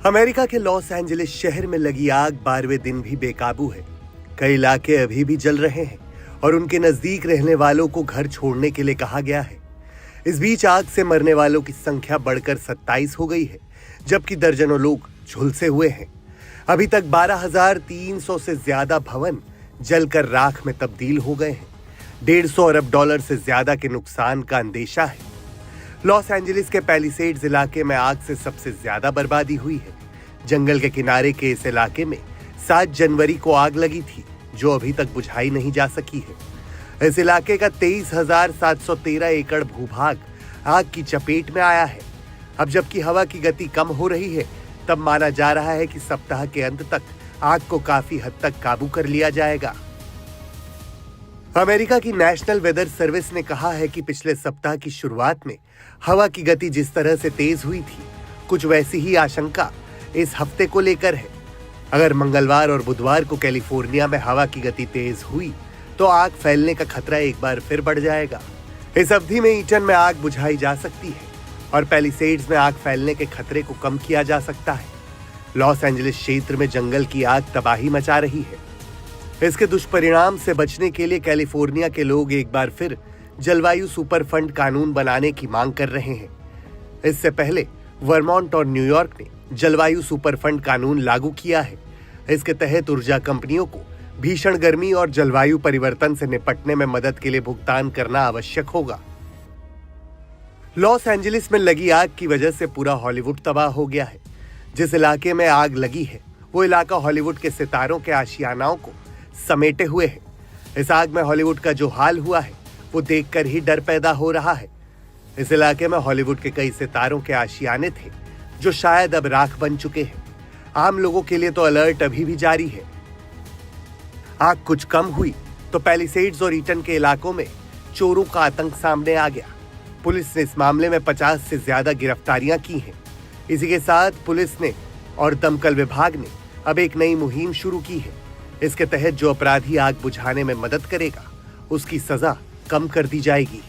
America के Los Angeles शहर में लगी आग 12वें दिन भी बेकाबू है। कई इलाके अभी भी जल रहे हैं और उनके नजदीक रहने वालों को घर छोड़ने के लिए कहा गया है। इस बीच आग से मरने वालों की संख्या बढ़कर 27 हो गई है, जबकि दर्जनों लोग झुलसे हुए हैं। अभी तक 12,300 से ज्यादा भवन जलकर राख में तब्दील हो गए हैं। $150 अरब से ज्यादा के नुकसान का अंदेशा है। लॉस एंजलिस के पैलिसेड्स इलाके में आग से सबसे ज्यादा बर्बादी हुई है। जंगल के किनारे के इस इलाके में 7 जनवरी को आग लगी थी, जो अभी तक बुझाई नहीं जा सकी है। इस इलाके का 23,713 एकड़ भूभाग आग की चपेट में आया है। अब जबकि हवा की गति कम हो रही है, तब माना जा रहा है कि सप्ताह के अंत तक आग को काफी हद तक काबू कर लिया जाएगा। अमेरिका की नेशनल वेदर सर्विस ने कहा है कि पिछले सप्ताह की शुरुआत में हवा की गति जिस तरह से तेज हुई थी, कुछ वैसी ही आशंका इस हफ्ते को लेकर है। अगर मंगलवार और बुधवार को कैलिफोर्निया में हवा की गति तेज हुई तो आग फैलने का खतरा एक बार फिर बढ़ जाएगा। इस अवधि में ईटन में आग बुझाई जा सकती है और पैलिसेड्स में आग फैलने के खतरे को कम किया जा सकता है। लॉस एंजलिस क्षेत्र में जंगल की आग तबाही मचा रही है। इसके दुष्परिणाम से बचने के लिए कैलिफोर्निया के लोग एक बार फिर जलवायु सुपर फंड कानून बनाने की मांग कर रहे हैं। इससे पहले वर्मोंट और न्यूयॉर्क ने जलवायु सुपर फंड कानून लागू किया है। इसके तहत ऊर्जा कंपनियों को भीषण गर्मी और जलवायु परिवर्तन से निपटने में मदद के लिए भुगतान करना आवश्यक होगा। लॉस एंजलिस में लगी आग की वजह से पूरा हॉलीवुड तबाह हो गया है। जिस इलाके में आग लगी है, वो इलाका हॉलीवुड के सितारों के आशियानाओं को समेटे हुए है। इस आग में हॉलीवुड का जो हाल हुआ है, वो देखकर ही डर पैदा हो रहा है। इस इलाके में हॉलीवुड के कई सितारों के आशियाने थे, जो शायद अब राख बन चुके हैं। आम लोगों के लिए तो अलर्ट अभी भी जारी है। आग कुछ कम हुई तो पैलिसेड्स और ईटन के इलाकों में चोरों का आतंक सामने आ गया। पुलिस ने इस मामले में 50 से ज्यादा गिरफ्तारियां की हैं। इसी के साथ पुलिस ने और दमकल विभाग ने अब एक नई मुहिम शुरू की है। इसके तहत जो अपराधी आग बुझाने में मदद करेगा, उसकी सजा कम कर दी जाएगी।